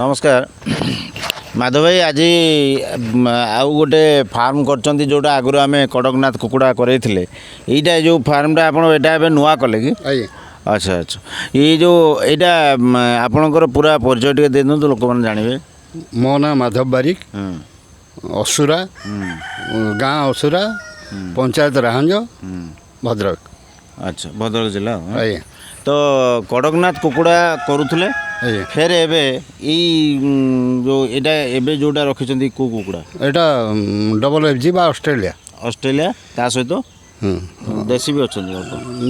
नमस्कार माधव भाई आज आउ गोटे फार्म कर जोटा आगुरी आम कड़कनाथ कुकुड़ा करे यहीटा जो फार्मटा आप नुआ कले कि अच्छा अच्छा ये जो यहाँ आपणकर पूरा परिचय टे दे दिखाँ लोक मैंने जानवे। मो ना माधव बारिक असुरा गाँ असुरा पंचायत राहंज भद्रक। अच्छा भद्रक जिला तो कड़कनाथ कुकुड़ा करुले फेर एबे जो एटा एबे जोटा रखिछंती को कुकुड़ा एटा डबल एफजी बा ऑस्ट्रेलिया ऑस्ट्रेलिया ता सहित देसी भी अच्छे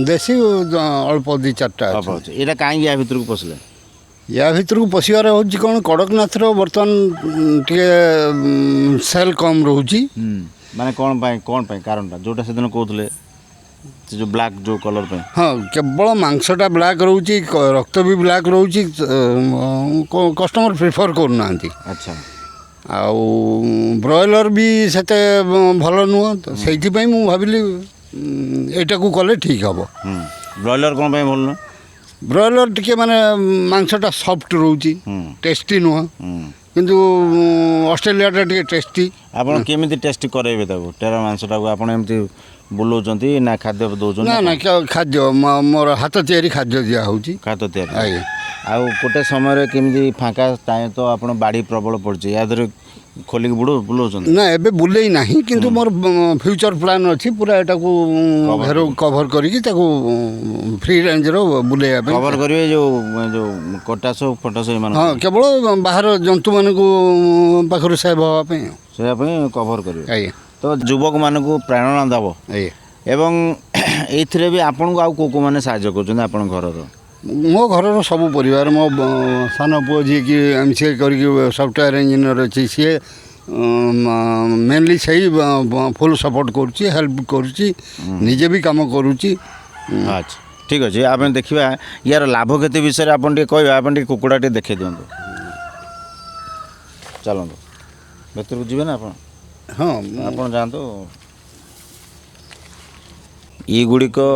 देसी अल्प दी चार्टा एटा कहीं या भीतर को पसले या भीतर को पशिबार होची कोन कड़कनाथ रो बर्तन टिके सेल कम रहउची माने कोन पाई कारणटा जोटा से दिन कहतले जो ब्लैक जो कलर पे हाँ केवल मांसटा ब्लैक रोची रक्त भी ब्लैक रोची कस्टमर प्रिफर करना। अच्छा आउ ब्रॉयलर भी सेते भल नुह तो से भाविली एटा को कले ठीक हम। ब्रॉयलर कौन भल न ब्रॉयलर टिके माने मांसटा सॉफ्ट रोची टेस्टी नुह किंतु ऑस्ट्रेलिया टिके टेस्टी। आपन केमिति टेस्टी करेबे ताको टेरा मांसटा को आपन एमति बुलाउछंती ना खाद्य दउछन ना ना खाद्य मोर हाथ तैयारी खाद्य दिया होची खाद्य तैयारी आउ गोटे समय केमिति फांका टाइम तो आपन बाड़ी प्रबल पड़छि यादर खोलिक बुलाउछन ना एबे बुलेई नाही किंतु मोर फ्यूचर प्लान अछि पूरा एटा को कवर करिकि ताको फ्री रेंज रो बुलेया पे कवर करिवे जो कटासो फटासो मान हां केवल बाहर जंतु मान को पाखर सेव होवा पे कवर करिवे तो युवक मान को प्रेरणा दब एवं एथिरे भी आपन को आउ को माने सहायता करछन आपन घर रो मो घर सब परिवार मो सान पुओ जी कि एमसीए करके सॉफ्टवेयर इंजीनियर अच्छी सी मेनली सही फुल सपोर्ट करुच्ची हेल्प करुच्ची निजे भी काम करुच्ची। अच्छा ठीक अच्छे आप देखा यार लाभ क्षति विषय आपन टे कहबे आपन टे कुकुड़ा टे देखे दियंतु चलंतु भीतर को जीवे ना आपन हाँ आपन जानतो ई गुडी को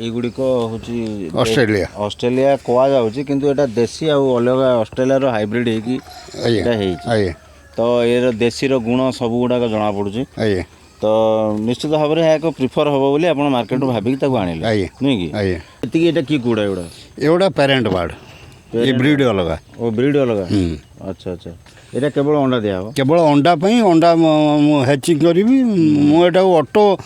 हूँ ऑस्ट्रेलिया कहुच्छी किंतु एटा देसी आउ अलग ऑस्ट्रेलिया रो हाइब्रिड है तो ये देसी रो गुण सब गुड़ाक जना पड़ुची तो निश्चित भाव में एक प्रिफर हम बोली आप मार्केट भाविक आनिले नुह कि एटा की कुड़ा एगुड़ा पेरेंट बार्ड ये ब्रीड अलग ओ ब्रीड अलग अच्छा अच्छा एटा केवल अंडा दिया केवल अंडा अंडा हैचिंग करी मुझा ऑटो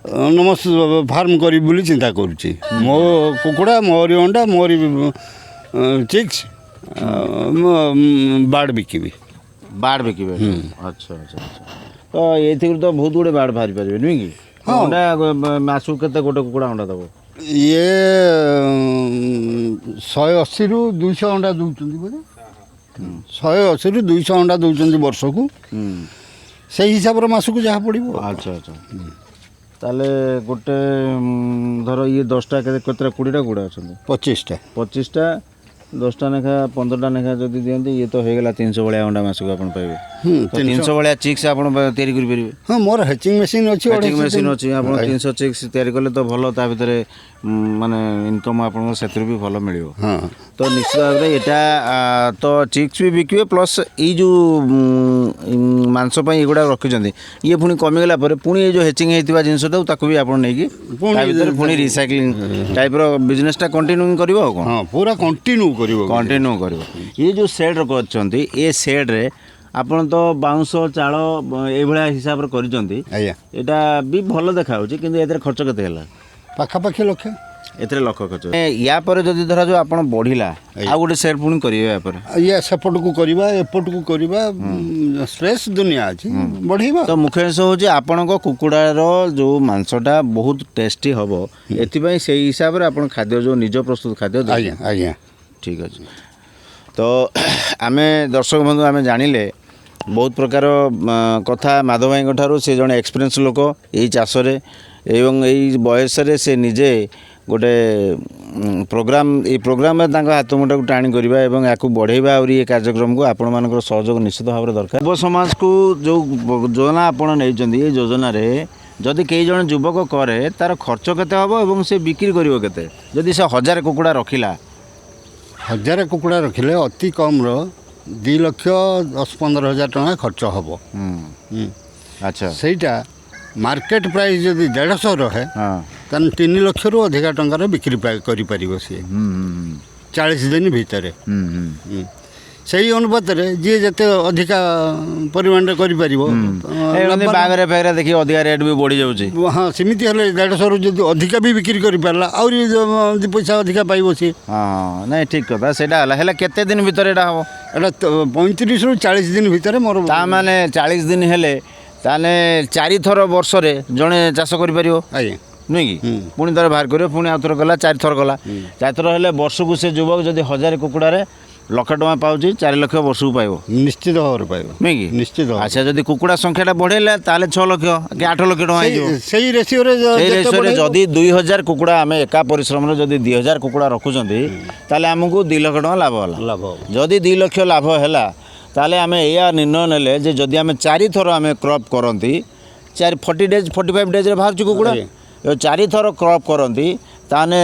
नमस फार्म करी बोली चिंता करुच्ची मो कुकुड़ा मोरी अंडा मोरी चिक्स बाड़ बिकिबी अच्छा अच्छा अच्छा तो ये तो बहुत गुड़े बाड़ बाहरी पारे नुह कि अंडा मासु के गोटे कुकुड़ा अंडा दब ये 180 ରୁ 200 अंडा दौरान बोले 180 ରୁ 200 अंडा दौरान वर्ष को से हिसाब से मासक जहाँ पड़ो। अच्छा अच्छा ताले गोटे धर ये 10टा के 20टा गुड़ा अच्छा 25टा 10टा लेखा 15टा लेखा जब दिखते ये तो होगा 300 भाया अंडा मासक आप पाइबे 300 भाया चिक्स आप तैयारी हाँ मोर हैचिंग मशीन अच्छी मशीन अच्छी आप 300 चिक्स तैयारी कले तो भल ता भर माने इनकम आप भी भल मिल तो निश्चित भाव में यहाँ तो चिक्स भी बिके प्लस ये जो मांस एगुड़ा रखिंट ये पुणी कमिगला पुणी ये जो हैचिंग होता जिनसा भी आप पुणी रिसाइक्लिंग टाइप बिजनेसटा कंटिन्यू कर पूरा कंटिन्यू कर ये जो सेड कर ये सेड रे आपन तो बाउंस चाल ये हिसाब से करटा भी भल देखा कि खर्च के पाखापाखि लक्ष एथरे लक्ष खर्च या पर जदि धरा जो आपन बढ़िला आ गोटे सेट पुणी करिवे या पर या सपोर्ट को करबा एपोर्ट को करबा स्ट्रेस दुनिया अछि बढ़िबा तो मुख्य विषय होची आपन को कुकुडार जो मांसटा बहुत टेस्टी हबो एथि पई सेही हिसाब रे आपन खाद्य जो निज प्रस्तुत खाद्य आज्ञा ठीक अछि तो आमे दर्शक बंधु आमे जानिले बहुत प्रकार कथा माधव भाई ठारू से जड़े एक्सपीरियंस लोक यही चाष एवं यही बयस से निजे गोटे प्रोग्राम में हाथ मुठा को टाणी करवा और या बढ़ेवा और ये कार्यक्रम को आपण मान सहयोग निश्चित भाव में दरकार। युव समाज को जो योजना आपड़ नहीं ये योजना जदि कई जन युवक करे तार खर्च केते हम और से बिक्री कर जदि से 1000 कुकुड़ा रखिला 1000 କୁକୁଡ଼ା ରଖିଲେ ଅତି କମ୍ର 2,10-15,000 ଟଙ୍କା ଖର୍ଚ୍ଚ ହେବ। ଆଚ୍ଛା ସେଇଟା ମାର୍କେଟ ପ୍ରାଇସ୍ ଯଦି 150 ରହେ ହଁ ତାହେଲେ 3 ଲକ୍ଷରୁ ଅଧିକା ଟଙ୍କାର ବିକ୍ରି କରିପାରିବ ସିଏ 40 ଦିନ ଭିତରେ। ସେଇ ଅନୁପାତରେ ଯିଏ ଯେତେ ଅଧିକା ପରିମାଣରେ କରିପାରିବ ବାହାଘରେ ଫାଗରେ ଦେଖି ଅଧିକା ରେଟ୍ ବି ବଢ଼ି ଯାଉଛି। ହଁ ସେମିତି ହେଲେ 150ରୁ ଯଦି ଅଧିକା ବି ବିକ୍ରି କରିପାରିଲା ଆହୁରି 2 ପଇସା ଅଧିକା ପାଇବ ସିଏ। ହଁ ନାଇଁ ଠିକ୍ କଥା ସେଇଟା ହେଲା। ହେଲେ କେତେ ଦିନ ଭିତରେ ଏଇଟା ହେବ? ଏଇଟା 35ରୁ 40 ଦିନ ଭିତରେ ମୋର। ତାମାନେ 40 ଦିନ ହେଲେ ତାହେଲେ 4 ଥର ବର୍ଷରେ ଜଣେ ଚାଷ କରିପାରିବ ଆଜ୍ଞା ନୁହେଁ କି? ପୁଣି ଥରେ ବାହାର କରିବ ପୁଣି ଆଉ ଥର କଲା 4 ଥର କଲା 4 ଥର ହେଲେ ବର୍ଷକୁ ସେ ଯୁବକ ଯଦି 1000 କୁକୁଡ଼ାରେ 1,00,000 ଟଙ୍କା ପାଉଛି 4 ଲକ୍ଷ ବର୍ଷକୁ ପାଇବ ନିଶ୍ଚିତ ଭାବରେ ପାଇବ ନୁହେଁ କି? ନିଶ୍ଚିତ। ଆଚ୍ଛା ଯଦି କୁକୁଡ଼ା ସଂଖ୍ୟାଟା ବଢ଼େଇଲା ତାହେଲେ 6 ଲକ୍ଷ କି 8 ଲକ୍ଷ ଟଙ୍କା ହେଇଯିବ। ସେଇ ରେସିଓରେ ଯଦି 2000 କୁକୁଡ଼ା ଆମେ ଏକା ପରିଶ୍ରମରେ ଯଦି 2000 କୁକୁଡ଼ା ରଖୁଛନ୍ତି ତାହେଲେ ଆମକୁ 2 ଲକ୍ଷ ଟଙ୍କା ଲାଭ ହେଲା। ଯଦି 2 ଲକ୍ଷ ଲାଭ ହେଲା ତାହେଲେ ଆମେ ଏଇଆ ନିର୍ଣ୍ଣୟ ନେଲେ ଯେ ଯଦି ଆମେ 4 ଥର ଆମେ କ୍ରପ୍ କରନ୍ତି 40 ଡେଜ୍ 45 ଡେଜ୍ରେ ବାହାରୁଛି କୁକୁଡ଼ା 4 ଥର କ୍ରପ୍ କରନ୍ତି ତାହେଲେ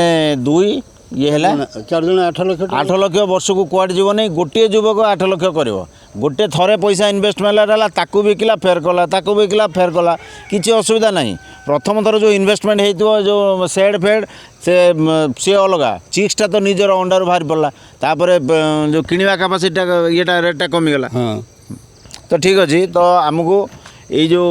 2 ଇଏ ହେଲା 4 ଜଣ 8 ଲକ୍ଷ। 8 ଲକ୍ଷ ବର୍ଷକୁ କୁଆଡ଼େ ଯିବ ନାହିଁ। ଗୋଟିଏ ଯୁବକ 8 ଲକ୍ଷ କରିବ। ଗୋଟେ ଥରେ ପଇସା ଇନଭେଷ୍ଟମେଣ୍ଟ ହେଲା ତାକୁ ବିକିଲା ଫେର କଲା ତାକୁ ବିକିଲା ଫେର କଲା କିଛି ଅସୁବିଧା ନାହିଁ। ପ୍ରଥମ ଥର ଯେଉଁ ଇନଭେଷ୍ଟମେଣ୍ଟ ହେଇଥିବ ଯେଉଁ ସେଡ଼୍ ଫେଡ଼୍ ସେ ଅଲଗା ଚିକ୍ସଟା ତ ନିଜର ଅଣ୍ଡାରୁ ବାହାରି ପଡ଼ିଲା ତାପରେ ଯେଉଁ କିଣିବା କାପାସିଟିଟା ଇଏଟା ରେଟ୍ଟା କମିଗଲା। ତ ଠିକ୍ ଅଛି। ତ ଆମକୁ ଏଇ ଯେଉଁ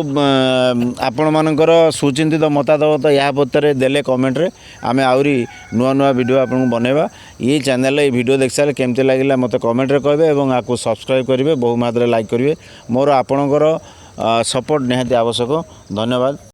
ଆପଣମାନଙ୍କର ସୁଚିନ୍ତିତ ମତାମତ ଏହା ଭିତରେ ଦେଲେ କମେଣ୍ଟରେ ଆମେ ଆହୁରି ନୂଆ ନୂଆ ଭିଡ଼ିଓ ଆପଣଙ୍କୁ ବନେଇବା। ଏଇ ଚ୍ୟାନେଲରେ ଏଇ ଭିଡ଼ିଓ ଦେଖିସାରିଲେ କେମିତି ଲାଗିଲା ମୋତେ କମେଣ୍ଟରେ କହିବେ ଏବଂ ଆକୁ ସବସ୍କ୍ରାଇବ୍ କରିବେ ବହୁ ମାତ୍ରାରେ ଲାଇକ୍ କରିବେ। ମୋର ଆପଣଙ୍କର ସପୋର୍ଟ ନିହାତି ଆବଶ୍ୟକ। ଧନ୍ୟବାଦ।